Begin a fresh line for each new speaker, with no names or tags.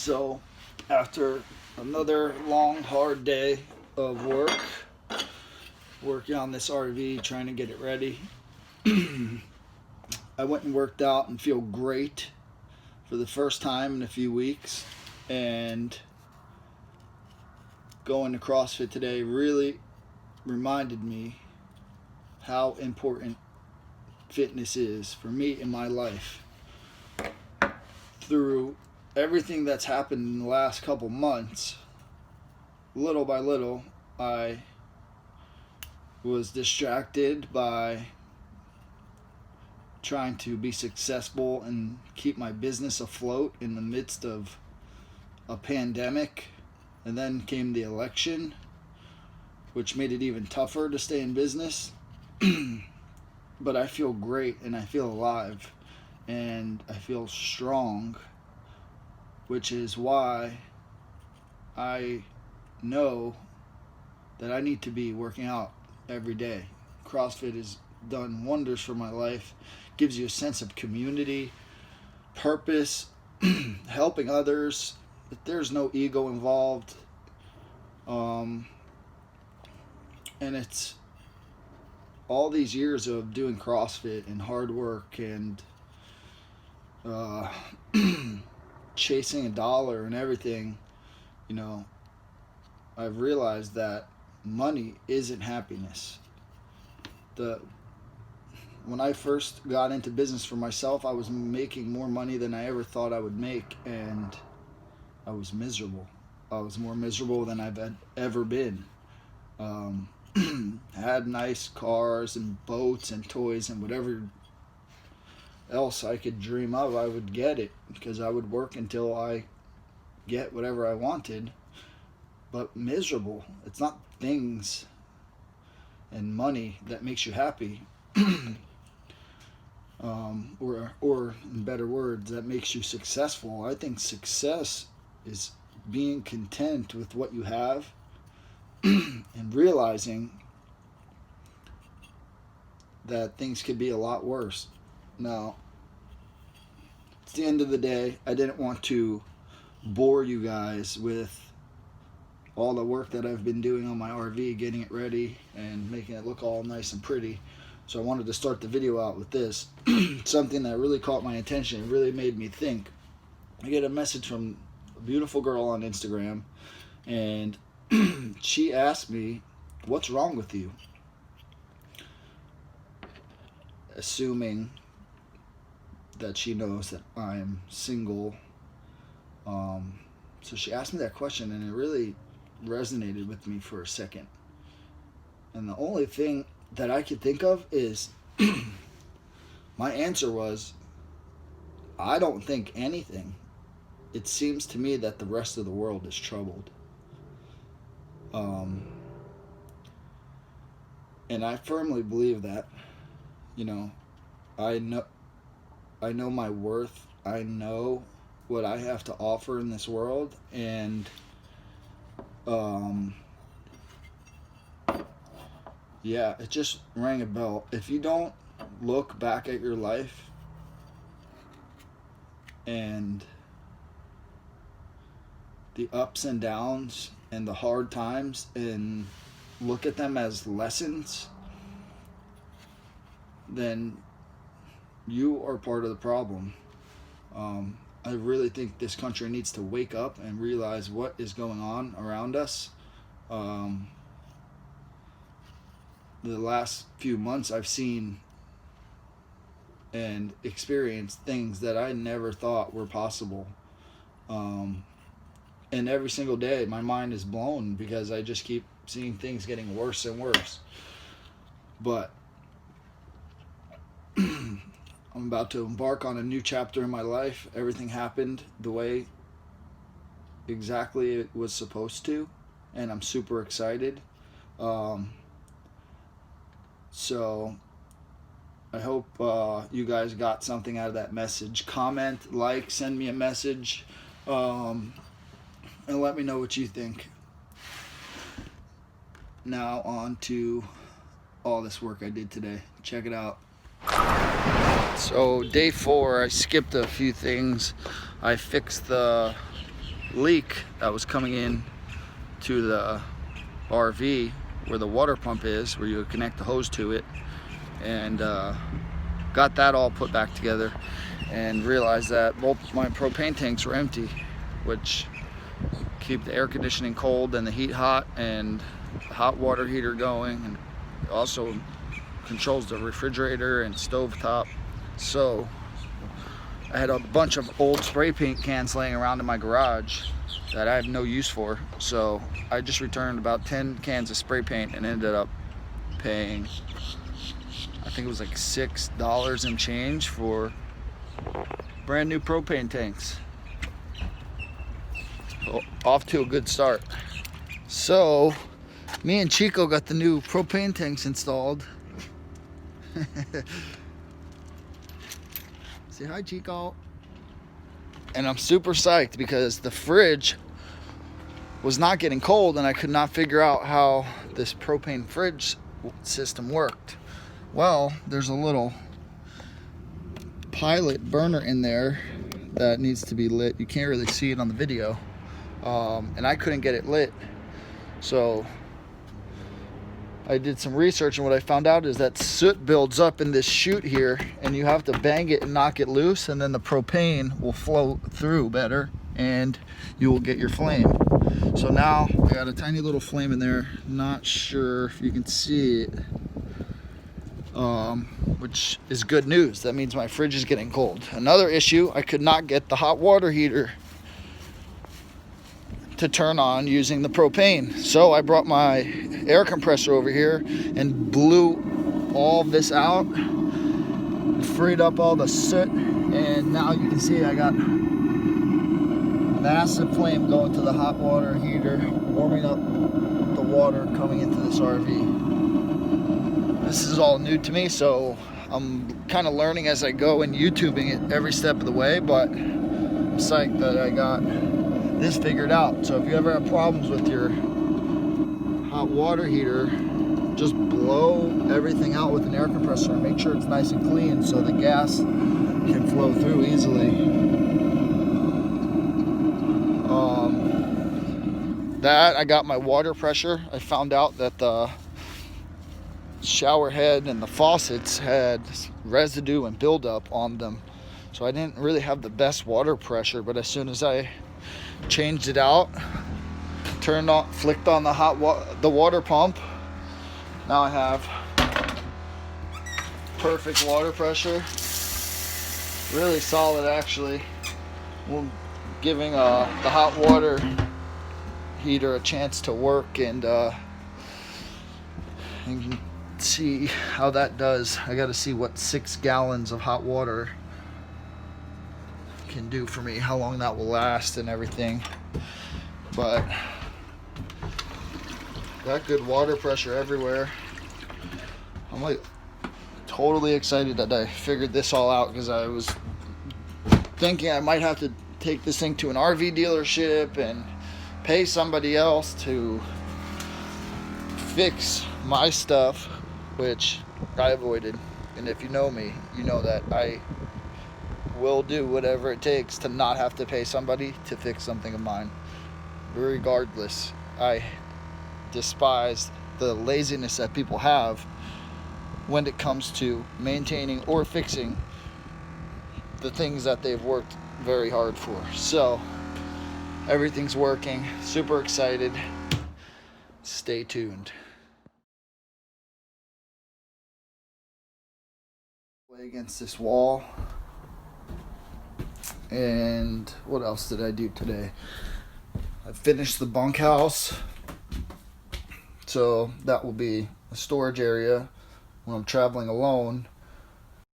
So, after another long, hard day of work, working on this RV, trying to get it ready, I went and worked out and feel great for the first time in a few weeks. And going to CrossFit today really reminded me how important fitness is for me in my life. Through everything that's happened in the last couple months, little by little, I was distracted by trying to be successful and keep my business afloat in the midst of a pandemic. And then came the election, which made it even tougher to stay in business. But I feel great and I feel alive and I feel strong, which is why I know that I need to be working out every day. CrossFit has done wonders for my life, gives you a sense of community, purpose, helping others. There's no ego involved. And it's all these years of doing CrossFit and hard work and chasing a dollar and everything, I've realized that money isn't happiness. When I first got into business for myself, I was making more money than I ever thought I would make, and I was miserable. I was more miserable than I've ever been. Had nice cars and boats and toys and whatever else I could dream of, I would get it because I would work until I get whatever I wanted. But miserable. It's not things and money that makes you happy. Or in better words, that makes you successful. I think success is being content with what you have and realizing that things could be a lot worse. Now, it's the end of the day. I didn't want to bore you guys with all the work that I've been doing on my RV, getting it ready and making it look all nice and pretty. So I wanted to start the video out with this. Something that really caught my attention and really made me think. I get a message from a beautiful girl on Instagram, and she asked me, "What's wrong with you?" Assuming that she knows that I'm single. So she asked me that question, and it really resonated with me for a second. And the only thing that I could think of is my answer was, I don't think anything. It seems to me that the rest of the world is troubled. And I firmly believe that. I know my worth. I know what I have to offer in this world, and yeah, it just rang a bell. If you don't look back at your life and the ups and downs and the hard times and look at them as lessons, then you are part of the problem. I really think this country needs to wake up and realize what is going on around us. The last few months I've seen and experienced things that I never thought were possible. And every single day my mind is blown because I just keep seeing things getting worse and worse. But I'm about to embark on a new chapter in my life. Everything happened the way exactly it was supposed to, and I'm super excited. So I hope you guys got something out of that message. Comment, like, send me a message, and let me know what you think. Now on to all this work I did today. Check it out. So day 4, I skipped a few things. I fixed the leak that was coming in to the RV where the water pump is, where you would connect the hose to it, and got that all put back together, and realized that both my propane tanks were empty, which keep the air conditioning cold and the heat hot, and the hot water heater going, and also controls the refrigerator and stove top. So I had a bunch of old spray paint cans laying around in my garage that I have no use for, so I just returned about 10 cans of spray paint and ended up paying, I think it was like $6 and change for brand new propane tanks. So, off to a good start. So me and Chico got the new propane tanks installed. Say hi, Chico. And I'm super psyched because the fridge was not getting cold, and I could not figure out how this propane fridge system worked. Well, there's a little pilot burner in there that needs to be lit. You can't really see it on the video, and I couldn't get it lit. So I did some research, and what I found out is that soot builds up in this chute here, and you have to bang it and knock it loose, and then the propane will flow through better and you will get your flame. So now I got a tiny little flame in there. Not sure if you can see it, which is good news. That means my fridge is getting cold. Another issue, I could not get the hot water heater to turn on using the propane. So I brought my air compressor over here and blew all this out, freed up all the soot, and now you can see I got massive flame going to the hot water heater, warming up the water coming into this RV. This is all new to me, so I'm kind of learning as I go and YouTubing it every step of the way, but I'm psyched that I got this figured out. So if you ever have problems with your hot water heater, just blow everything out with an air compressor and make sure it's nice and clean so the gas can flow through easily. That I got my water pressure. I found out that the shower head and the faucets had residue and buildup on them, so I didn't really have the best water pressure. But as soon as I changed it out, turned on, flicked on the water pump, now I have perfect water pressure. Really solid, actually. We're giving the hot water heater a chance to work and see how that does. I got to see what 6 gallons of hot water can do for me, how long that will last and everything. But got good water pressure everywhere. I'm like totally excited that I figured this all out, because I was thinking I might have to take this thing to an RV dealership and pay somebody else to fix my stuff, which I avoided. And if you know me, you know that I will do whatever it takes to not have to pay somebody to fix something of mine. Regardless, I despise the laziness that people have when it comes to maintaining or fixing the things that they've worked very hard for. So everything's working. Super excited. Stay tuned. Play against this wall. And what else did I do today? I finished the bunkhouse. So that will be a storage area when I'm traveling alone.